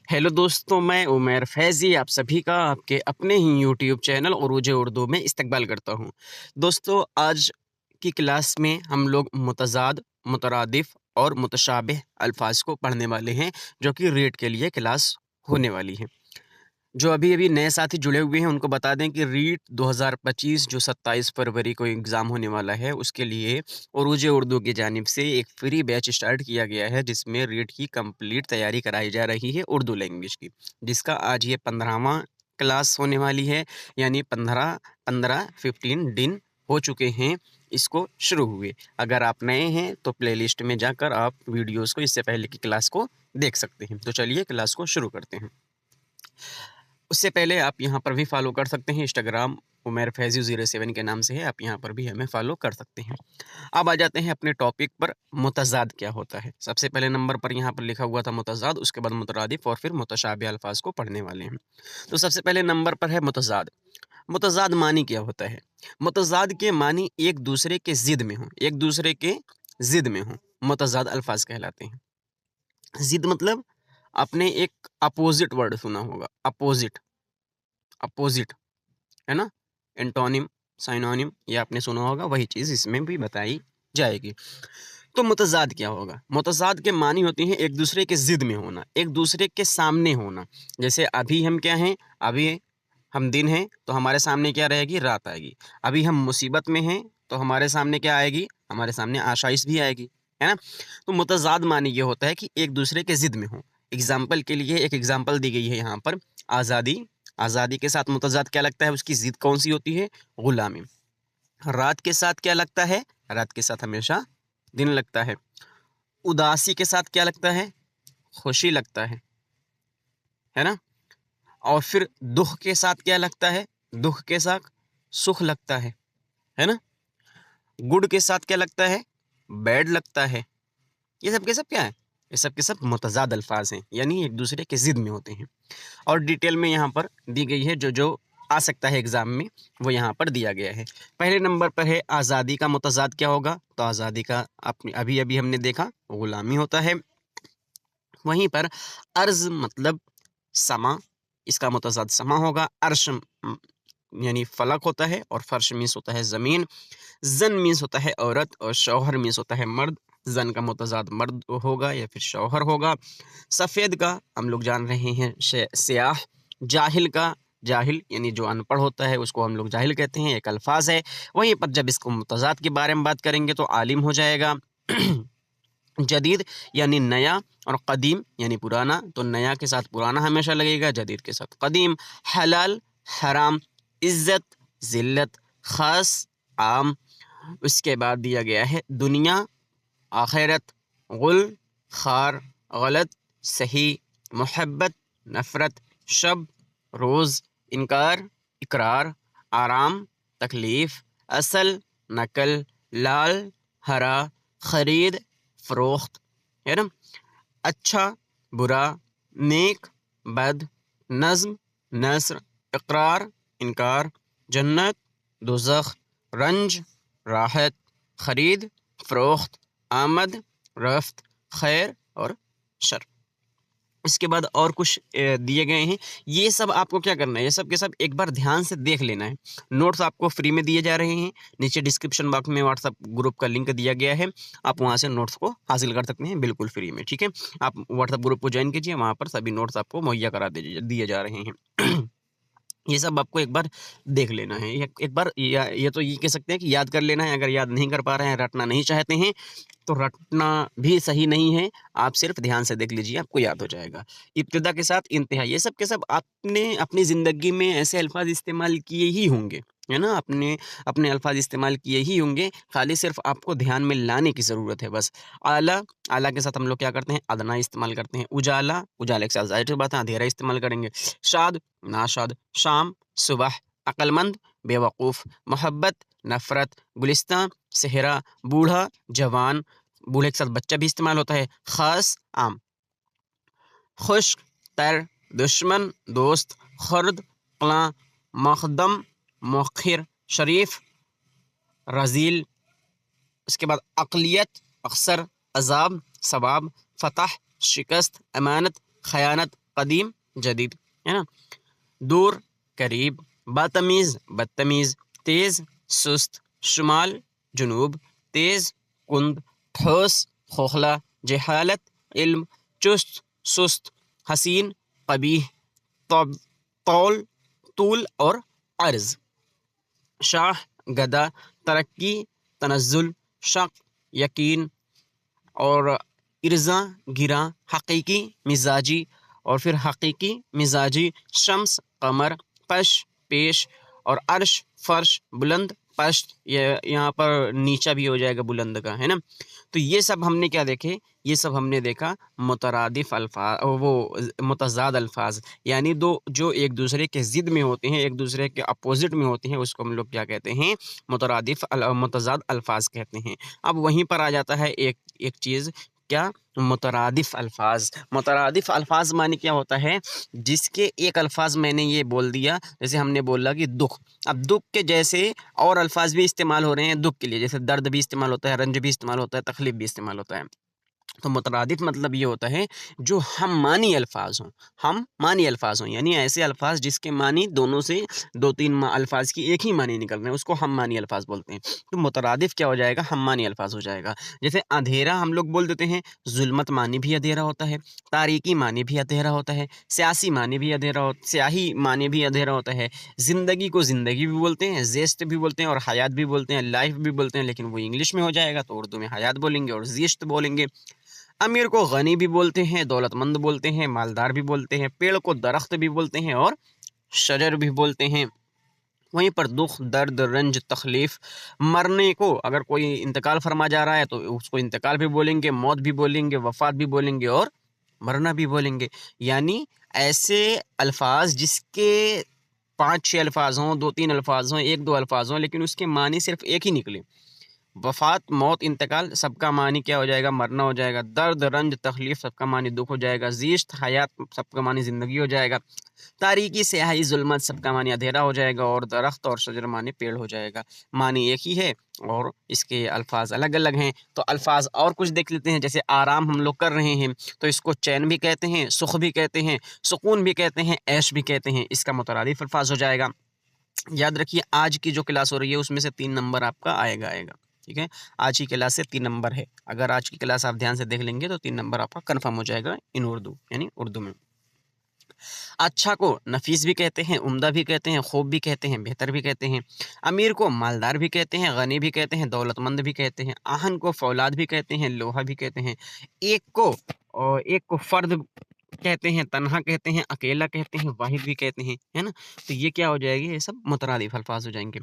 Hello दोस्तों, मैं उमर फैज़ी आप सभी का आपके अपने ही यूट्यूब चैनल उरूज उर्दू में इस्तकबाल करता हूँ। दोस्तों, आज की क्लास में हम लोग मुतज़ाद, मुतरादिफ़ और मुतशाबिह अल्फ़ाज़ को पढ़ने वाले हैं, जो कि रीट के लिए क्लास होने वाली है। जो अभी-अभी नए साथी जुड़े हुए हैं, उनको बता दें कि रीट 2025 जो 27 फरवरी को एग्ज़ाम होने वाला है, उसके लिए उरूज उर्दू की जानिब से एक फ्री बैच स्टार्ट किया गया है, जिसमें रीट की कंप्लीट तैयारी कराई जा रही है उर्दू लैंग्वेज की, जिसका आज ये 15वां क्लास होने वाली है, यानी 15 दिन हो चुके हैं इसको शुरू हुए। अगर आप नए हैं, तो प्लेलिस्ट में जाकर आप वीडियोज़ को, इससे पहले की क्लास को देख सकते हैं। तो चलिए क्लास को शुरू करते हैं। उससे पहले आप यहाँ पर भी फ़ॉलो कर सकते हैं, इंस्टाग्राम उमर फैज़ी 07 के नाम से है, आप यहाँ पर भी हमें फ़ॉलो कर सकते हैं। अब आ जाते हैं अपने टॉपिक पर, मुतज़ाद क्या होता है। सबसे पहले नंबर पर यहाँ पर लिखा हुआ था मुतज़ाद, उसके बाद मुतरादिफ़ और फिर मुतशाबिह अल्फ़ाज़ को पढ़ने वाले हैं। तो सबसे पहले नंबर पर है मुतज़ाद। मुतज़ाद मानी क्या होता है? मुतज़ाद के मानी एक दूसरे के ज़िद में हों, एक दूसरे के ज़िद में हों, मुतज़ाद अल्फ़ाज़ कहलाते हैं। ज़िद मतलब आपने एक अपोज़िट वर्ड सुना होगा, अपोज़िट, अपोज़िट, है ना? एंटोनिम, सिनोनिम ये आपने सुना होगा, वही चीज़ इसमें भी बताई जाएगी। तो मुतज़ाद क्या होगा? मुतज़ाद के मानी होती हैं एक दूसरे के ज़िद में होना, एक दूसरे के सामने होना। जैसे अभी हम क्या हैं? अभी हम दिन हैं, तो हमारे सामने क्या रहेगी? रात आएगी। अभी हम मुसीबत में हैं, तो हमारे सामने क्या आएगी? हमारे सामने आशाइश भी आएगी, है ना? तो मुतज़ाद मानी ये होता है कि एक दूसरे के ज़िद में हो। एग्ज़ाम्पल के लिए एक एग्ज़ाम्पल दी गई है यहाँ पर, आज़ादी। आज़ादी के साथ मुतज़ाद क्या लगता है? उसकी ज़िद कौन-सी होती है? ग़ुलामी। रात के साथ क्या लगता है? रात के साथ हमेशा दिन लगता है। उदासी के साथ क्या लगता है? खुशी लगता है ना? और फिर दुःख के साथ क्या लगता है? दुःख के साथ सुख लगता है ना? गुड के साथ क्या लगता है? बैड लगता है। ये सब के सब क्या है? ये सब के सब मुतज़ाद अल्फ़ाज़ हैं, यानी एक दूसरे के ज़िद में होते हैं। और डिटेल में यहाँ पर दी गई है, जो आ सकता है एग्ज़ाम में, वो यहाँ पर दिया गया है। पहले नंबर पर है आज़ादी का मुतज़ाद क्या होगा? तो आज़ादी का अभी-अभी हमने देखा, ग़ुलामी होता है। वहीं पर अर्ज़ मतलब समा, इसका मुतज़ाद समा होगा। अर्श यानी फ़लक होता है, और फ़र्श मीन्स होता है ज़मीन। ज़न मीन्स होता है औरत, और शौहर मीन्स होता है मर्द। ज़न का मुतज़ाद मर्द होगा या फिर शौहर होगा। सफ़ेद का हम लोग जान रहे हैं स्याह। जाहिल का, जाहिल यानी जो अनपढ़ होता है उसको हम लोग जाहिल कहते हैं, एक अल्फ़ाज़ है। वहीं पर जब इसको मुतज़ाद के बारे में बात करेंगे तो आलिम हो जाएगा। जदीद यानी नया, और कदीम यानी पुराना, तो नया के साथ पुराना हमेशा लगेगा, जदीद के साथ कदीम। हलाल, हराम, इज़्ज़त, ज़िल्लत, ख़ास, आम। उसके बाद दिया गया है दुनिया, आखिरत, गुल, खार, गलत, सही, मोहब्बत, नफ़रत, शब, रोज़, इनकार, इकरार, आराम, तकलीफ़, असल, नकल, लाल, हरा, ख़रीद, फ़रोख्त, है ना? अच्छा, बुरा, नेक, बद, नज़्म, नस्र, इक़रार, इनकार, जन्नत, दोज़ख, रंज, राहत, ख़रीद, फ़रोख्त, आमद, रफ़्त, खैर और शर। इसके बाद और कुछ दिए गए हैं। ये सब आपको क्या करना है? ये सब के सब एक बार ध्यान से देख लेना है। नोट्स आपको फ्री में दिए जा रहे हैं। नीचे डिस्क्रिप्शन बॉक्स में व्हाट्सएप ग्रुप का लिंक दिया गया है। आप वहाँ से नोट्स को हासिल कर सकते हैं बिल्कुल फ्री में, ठीक है? आप व्हाट्सएप ग्रुप को जॉइन कीजिए, वहाँ पर सभी नोट्स आपको मुहैया करा दिए जा रहे हैं। ये सब आपको एक बार देख लेना है। एक बार या ये तो ये कह सकते हैं कि याद कर लेना है। अगर याद नहीं कर पा रहे हैं, रटना नहीं चाहते हैं, तो रटना भी सही नहीं है। आप सिर्फ़ ध्यान से देख लीजिए, आपको याद हो जाएगा। इब्तिदा के साथ इंतहा, ये सब के सब आपने अपनी ज़िंदगी में ऐसे अल्फ़ाज़ इस्तेमाल किए ही होंगे, है ना? अपने अपने अल्फ़ाज़ इस्तेमाल किए ही होंगे, खाली सिर्फ़ आपको ध्यान में लाने की ज़रूरत है बस। आला, आला के साथ हम लोग क्या करते हैं? अदना इस्तेमाल करते हैं। उजाला, उजाले के साथ ज़ाहिर-सी बात है अंधेरा इस्तेमाल करेंगे। शाद, नाशाद, शाम, सुबह, अक्लमंद, बेवकूफ़, मोहब्बत, नफ़रत, गुलिस्तान, सेहरा, बूढ़ा, जवान, बूढ़े के साथ बच्चा भी इस्तेमाल होता है। ख़ास, आम। खुश्क, तर, दुश्मन, दोस्त, खुर्द, क़ला, मक़दम, मौख़िर, शरीफ, रज़ील। उसके बाद अक़लियत, अक्सर, अज़ाब, सवाब, फ़तह, शिकस्त, अमानत, ख़यानत, कदीम जदीद, है ना। दूर करीब, बतमीज़ बदतमीज़, तेज़ सुस्त, शुमाल जुनूब, तेज़ कुंद, ठोस खोखला, जहालत इल्म, चुस्त सुस्त, हसीन कबीह, तौल तौल तूल और अर्ज़, शाह गदा, तरक्की तनज़ुल, शक यकीन और इर्ज़ा गिरा, हकीकी मिजाजी और फिर हकीकी मिजाजी, शम्स कमर, पश पेश और अर्श फर्श, बुलंद पश्त, ये यहाँ पर नीचा भी हो जाएगा बुलंद का, है ना। तो ये सब हमने क्या देखे, ये सब हमने देखा मुतरादिफ अल्फाज, वो मुतज़ाद अल्फाज, यानी दो जो एक दूसरे के ज़िद में होते हैं, एक दूसरे के अपोजिट में होते हैं, उसको हम लोग क्या कहते हैं, मुतज़ाद अल्फाज कहते हैं। अब वहीं पर आ जाता है एक एक चीज़, क्या, मुतरादिफ अल्फाज। मुतरादिफ अल्फाज माने क्या होता है, जिसके एक अल्फाज मैंने ये बोल दिया, जैसे हमने बोला कि दुख, अब दुख के जैसे और अल्फाज भी इस्तेमाल हो रहे हैं दुख के लिए, जैसे दर्द भी इस्तेमाल होता है, रंज भी इस्तेमाल होता है, तकलीफ भी इस्तेमाल होता है। तो मुतरादिफ मतलब ये होता है जो हम मानी अल्फाज हों, हम मानी अल्फाज हों, यानी ऐसे अल्फाज जिसके मानी दोनों से दो तीन अल्फाज की एक ही मानी निकल रहे हैं, उसको हम मानी अल्फाज बोलते हैं। तो मुतरादिफ क्या हो जाएगा, हम मानी अल्फाज हो जाएगा। जैसे अंधेरा हम लोग बोल देते हैं, जुल्मत मानी भी अंधेरा होता है, तारीकी मानी भी अंधेरा होता है, स्यासी मानी भी अंधेरा हो, स्याही मानी भी अंधेरा होता है, ज़िंदगी को ज़िंदगी भी बोलते हैं, ज़ेस्ट भी बोलते हैं और हयात भी बोलते हैं, लाइफ भी बोलते हैं, लेकिन वो इंग्लिश में हो जाएगा तो उर्दू में हयात बोलेंगे और ज़िश्त बोलेंगे। अमीर को गनी भी बोलते हैं, दौलतमंद बोलते हैं, मालदार भी बोलते हैं, पेड़ को दरख्त भी बोलते हैं और शजर भी बोलते हैं। वहीं पर दुख, दर्द, रंज, तकलीफ, मरने को अगर कोई इंतकाल फरमा जा रहा है तो उसको इंतकाल भी बोलेंगे, मौत भी बोलेंगे, वफ़ात भी बोलेंगे और मरना भी बोलेंगे। यानी ऐसे अल्फाज जिसके 5-6 अल्फाज हों, 2-3 अल्फाज हों, 1-2 अल्फाज हों, लेकिन उसके मानी सिर्फ एक ही निकले। वफ़ात, मौत, इंतकाल, सबका मानी क्या हो जाएगा, मरना हो जाएगा। दर्द, रंज, तकलीफ़, सबका मानी दुख हो जाएगा। ज़िश्त, हयात, सबका मानी ज़िंदगी हो जाएगा। तारीकी, स्याही, ज़ुल्मत, सबका मानी अंधेरा हो जाएगा और दरख्त और शजर मानी पेड़ हो जाएगा। मानी एक ही है और इसके अल्फाज अलग अलग हैं। तो अल्फाज और कुछ देख लेते हैं, जैसे आराम हम लोग कर रहे हैं तो इसको चैन भी कहते हैं, सुख भी कहते हैं, सुकून भी कहते हैं, ऐश भी कहते हैं। इसका मुतरादिफ अल्फाज हो जाएगा। याद रखिए आज की जो क्लास हो रही है उसमें से 3 नंबर आपका आएगा। ठीक है, आज की क्लास से 3 नंबर है। अगर आज की क्लास आप ध्यान से देख लेंगे तो 3 नंबर आपका कंफर्म हो जाएगा इन उर्दू, यानी उर्दू में। अच्छा को नफीस भी कहते हैं, उम्दा भी कहते हैं, खूब भी कहते हैं, बेहतर भी कहते हैं। अमीर को मालदार भी कहते हैं, गनी भी कहते हैं, दौलतमंद भी कहते हैं। आहन को फौलाद भी कहते हैं, लोहा भी कहते हैं। एक को फर्द कहते हैं, तन्हा कहते हैं, अकेला कहते हैं, वाहिद भी कहते हैं, है ना। तो ये क्या हो जाएगी, ये सब मुतरादिफ अल्फाज हो जाएंगे।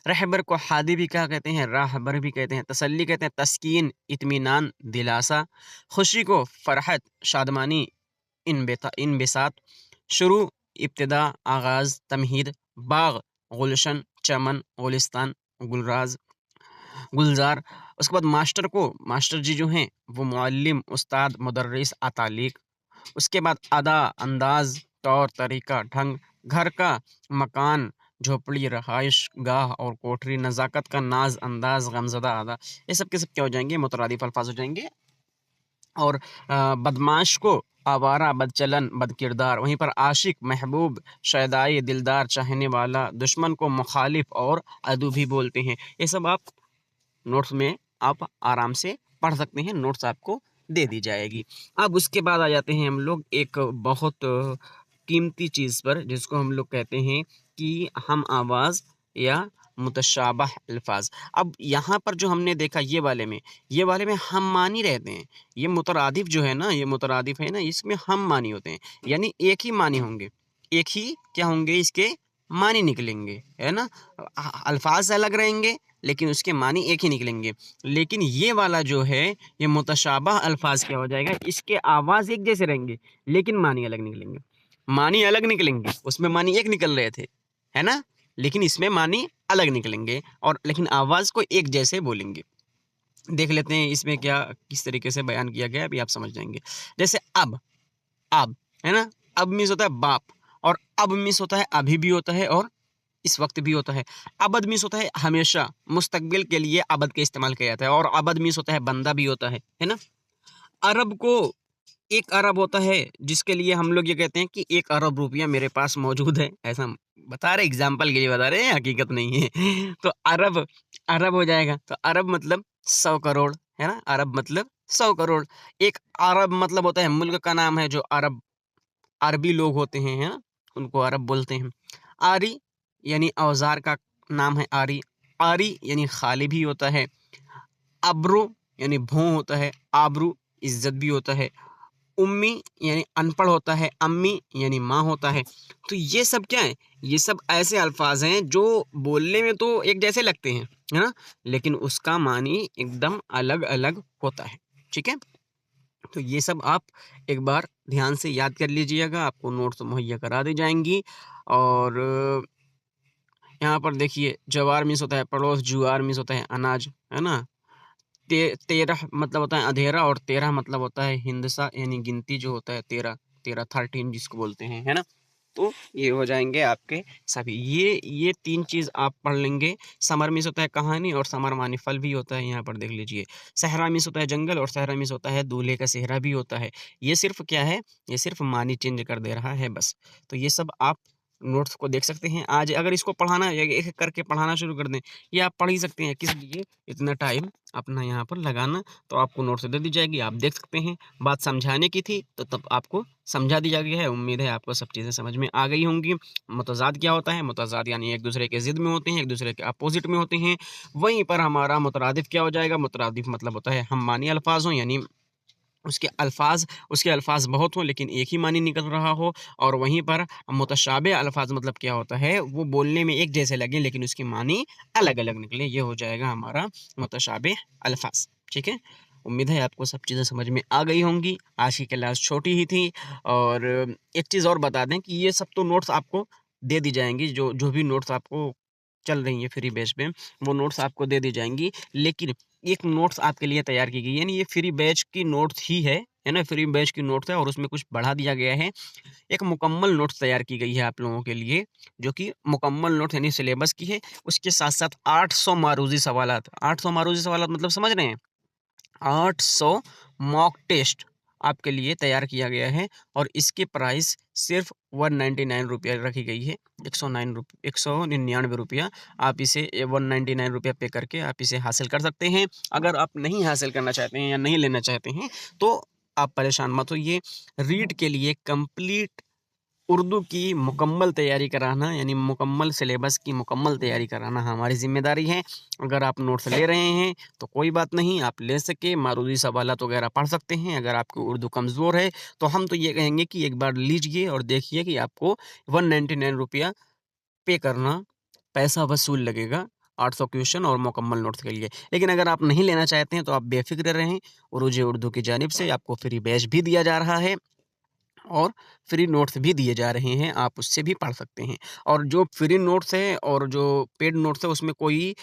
रहबर को हादी भी क्या कहते हैं, राहबर भी कहते हैं। तसल्ली कहते हैं, तस्कीन, इत्मीनान, दिलासा। खुशी को फरहत, शादमानी, इन बिसात। शुरू, इब्तिदा, आगाज़, तमहीद। बाग, गुलशन, चमन, गुलिस्तान, गुलराज, गुलजार। उसके बाद मास्टर को, मास्टर जी जो हैं वो मुअल्लिम, उस्ताद, मुदर्रिस, अतालिक। उसके बाद अदा, अंदाज, तौर तरीका, ढंग। घर का, मकान, झोपड़ी, रहाइश गाह और कोठरी। नज़ाकत का, नाज, अंदाज, गमज़दा, अदा। ये सब के सब क्या हो जाएंगे, मुतरादिफ अल्फाज हो जाएंगे। और बदमाश को आवारा, बदचलन, बदकिरदार। वहीं पर आशिक, महबूब, शैदाई, दिलदार, चाहने वाला। दुश्मन को मुखालिफ और अदू भी बोलते हैं। ये सब आप नोट्स में आप आराम से पढ़ सकते हैं, नोट्स आपको दे दी जाएगी। अब उसके बाद आ जाते हैं हम लोग एक बहुत कीमती चीज़ पर, जिसको हम लोग कहते हैं कि हम आवाज़ या मुतशाबह अल्फाज। अब यहाँ पर जो हमने देखा ये वाले में हम मानी रहते हैं। ये मुतरादिफ जो है ना, ये मुतरादिफ है ना, इसमें हम मानी होते हैं, यानी एक ही मानी होंगे, एक ही क्या होंगे, इसके मानी निकलेंगे, है ना। अल्फाज अलग रहेंगे लेकिन उसके मानी एक ही निकलेंगे। लेकिन ये वाला जो है, ये मुतशाबह अल्फाज क्या हो जाएगा, इसके आवाज़ एक जैसे रहेंगे लेकिन मानी अलग निकलेंगे। मानी अलग निकलेंगे, उसमें मानी एक निकल रहे थे, है ना, लेकिन इसमें मानी अलग निकलेंगे और लेकिन आवाज़ को एक जैसे बोलेंगे। देख लेते हैं इसमें क्या किस तरीके से बयान किया गया, अभी आप समझ जाएंगे। जैसे अब, है ना, अब मीन्स होता है बाप, और अब मीन्स होता है अभी भी होता है और इस वक्त भी होता है। अबद मीन्स होता है हमेशा, मुस्तकबिल के लिए अबद का इस्तेमाल किया जाता है, और अबद मीन्स होता है बंदा भी होता है ना। अरब को 1 अरब होता है, जिसके लिए हम लोग ये कहते हैं कि 1 अरब रुपया मेरे पास मौजूद है, ऐसा बता रहे, एग्ज़ाम्पल के लिए बता रहे हैं, हकीकत नहीं है। तो अरब अरब हो जाएगा, तो अरब मतलब 100 करोड़, है ना? अरब मतलब 100 करोड़। 1 अरब मतलब होता है मुल्क का नाम है, जो अरबी लोग होते हैं, है ना? उनको अरब बोलते हैं। आरी यानी औज़ार का नाम है आरी। आरी यानी खाली भी होता है। अब्रू यानी भों होता है। आबरू इज़्ज़त भी होता है। उम्मी यानी अनपढ़ होता है। अम्मी यानी माँ होता है। तो ये सब क्या है? ये सब ऐसे अल्फाज हैं जो बोलने में तो एक जैसे लगते हैं, है ना? लेकिन उसका मानी एकदम अलग-अलग होता है। ठीक है? तो ये सब आप एक बार ध्यान से याद कर लीजिएगा, आपको नोट्स मुहैया करा दी जाएँगी। और यहाँ पर देखिए, जवार मीन्स होता है पड़ोस, जुआर मीन्स होता है अनाज, है ना? 13 मतलब होता है अंधेरा, और 13 मतलब होता है हिंदसा, यानी गिनती जो होता है 13, 13 जिसको बोलते हैं, है ना? तो ये हो जाएंगे आपके सभी। ये 3 चीज़ आप पढ़ लेंगे। समर मीन्स होता है कहानी, और समर मानी फल भी होता है, यहाँ पर देख लीजिए। सहरा मीन्स होता है जंगल, और सहरा मीन्स होता है दूल्हे का सेहरा भी होता है। ये सिर्फ क्या है? ये सिर्फ मानी चेंज कर दे रहा है बस। तो ये सब आप नोट्स को देख सकते हैं। आज अगर इसको पढ़ाना, एक-एक करके पढ़ाना शुरू कर दें, ये आप पढ़ ही सकते हैं। किस लिए इतना टाइम अपना यहाँ पर लगाना? तो आपको नोट्स दे दी जाएगी, आप देख सकते हैं। बात समझाने की थी, तो तब आपको समझा दिया गया है। उम्मीद है आपको सब चीज़ें समझ में आ गई होंगी। मुतज़ाद क्या होता है? मुतज़ाद यानी एक दूसरे के ज़िद में होते हैं, एक दूसरे के अपोज़िट में होते हैं। वहीं पर हमारा मुतरादिफ़ क्या हो जाएगा? मुतरादिफ़ मतलब होता है हम मानी अल्फ़ाज़ हों, यानी उसके अल्फ़ाज़ बहुत हों लेकिन एक ही मानी निकल रहा हो। और वहीं पर मुतशाबे अल्फ़ाज़ मतलब क्या होता है? वो बोलने में एक जैसे लगें लेकिन उसकी मानी अलग-अलग निकले, ये हो जाएगा हमारा मुतशाबे अल्फ़ाज़। ठीक है? उम्मीद है आपको सब चीज़ें समझ में आ गई होंगी। आज की क्लास छोटी ही थी। और एक चीज़ और बता दें कि ये सब तो नोट्स आपको दे दी जाएँगी, जो जो भी नोट्स आपको चल रही हैं फ्री बैच पे, वो नोट्स आपको दे दी जाएँगी। लेकिन एक नोट्स आपके लिए तैयार की गई है, यानी ये फ्री बैच की नोट्स ही है ना? फ्री बैच की नोट्स है, और उसमें कुछ बढ़ा दिया गया है। एक मुकम्मल नोट्स तैयार की गई है आप लोगों के लिए, जो कि मुकम्मल नोट्स यानी सिलेबस की है। उसके साथ-साथ 800 मारूज़ी सवालात, 800 मारूज़ी सवालात मतलब समझ रहे हैं? 800 मॉक टेस्ट आपके लिए तैयार किया गया है, और इसकी प्राइस सिर्फ 199 रुपया रखी गई है। 199 रुपया आप इसे 199 रुपया पे करके आप इसे हासिल कर सकते हैं। अगर आप नहीं हासिल करना चाहते हैं या नहीं लेना चाहते हैं, तो आप परेशान मत होइए। रीड के लिए कंप्लीट उर्दू की मुकम्मल तैयारी कराना, यानी मुकम्मल सिलेबस की मुकम्मल तैयारी कराना हमारी ज़िम्मेदारी है। अगर आप नोट्स ले रहे हैं तो कोई बात नहीं, आप ले सके, मारूदी सवालात वगैरह पढ़ सकते हैं। अगर आपकी उर्दू कमज़ोर है तो हम तो ये कहेंगे कि एक बार लीजिए और देखिए कि आपको 199 रुपया पे करना, पैसा वसूल लगेगा 800 क्वेश्चन और मुकम्मल नोट्स के लिए। लेकिन अगर आप नहीं लेना चाहते हैं तो आप बेफ़िक्र रहें, उरूज उर्दू की जानिब से आपको फ्री बैच भी दिया जा रहा है, और फ्री नोट्स भी दिए जा रहे हैं, आप उससे भी पढ़ सकते हैं। और जो फ्री नोट्स हैं और जो पेड नोट्स है, उसमें कोई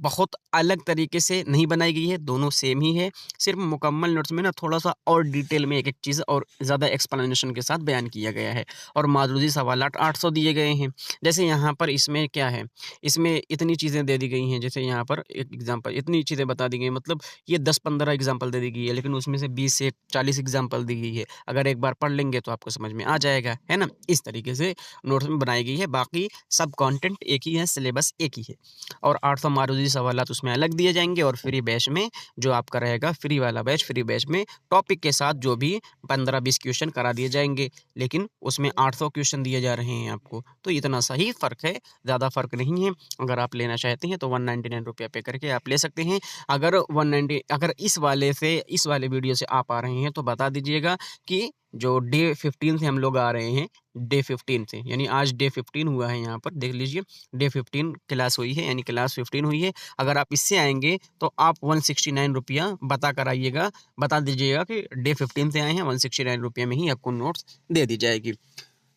बहुत अलग तरीके से नहीं बनाई गई है, दोनों सेम ही है। सिर्फ मुकम्मल नोट्स में ना थोड़ा-सा और डिटेल में एक-एक चीज़ और ज़्यादा एक्सप्लेनेशन के साथ बयान किया गया है, और मादरूदी सवालात 800 दिए गए हैं। जैसे यहाँ पर इसमें क्या है, इसमें इतनी चीज़ें दे दी गई हैं, जैसे यहाँ पर एक एग्ज़ाम्पल इतनी चीज़ें बता दी गई हैं, मतलब ये 10-15 एग्ज़ाम्पल दे दी गई है, लेकिन उसमें से 20 से 40 एग्ज़ाम्पल दी गई है। अगर एक बार पढ़ लेंगे तो आपको समझ में आ जाएगा, है ना? इस तरीके से नोट्स में बनाई गई है, बाकी सब कंटेंट एक ही है, सिलेबस एक ही है। और 800 मारूदी सवालात उसमें अलग दिए जाएँगे, और फ्री बैच में जो आपका रहेगा फ्री वाला बैच, फ्री बैच में टॉपिक के साथ जो भी 15-20 क्वेश्चन करा दिए जाएँगे, लेकिन उसमें 800 क्वेश्चन दिए जा रहे हैं आपको। तो इतना सा ही फ़र्क है, ज़्यादा फ़र्क नहीं है। अगर आप लेना चाहते हैं तो 199 रुपया पे करके आप ले सकते हैं। अगर इस वाले वीडियो से आप आ रहे हैं तो बता दीजिएगा कि जो डे 15 से हम लोग आ रहे हैं, डे 15 से, यानी आज डे 15 हुआ है, यहाँ पर देख लीजिए, डे 15 क्लास हुई है, यानी क्लास 15 हुई है। अगर आप इससे आएँगे तो आप 169 रुपया बता कर आइएगा, बता दीजिएगा कि डे 15 से आए हैं, 169 रुपये में ही आपको नोट्स दे दी जाएगी।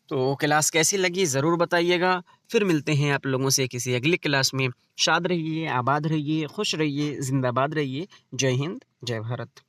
तो क्लास कैसी लगी ज़रूर बताइएगा। फिर मिलते हैं आप लोगों से किसी अगली क्लास में। शाद रहिए, आबाद रहिए, खुश रहिए, ज़िंदाबाद रहिए। जय हिंद, जय भारत।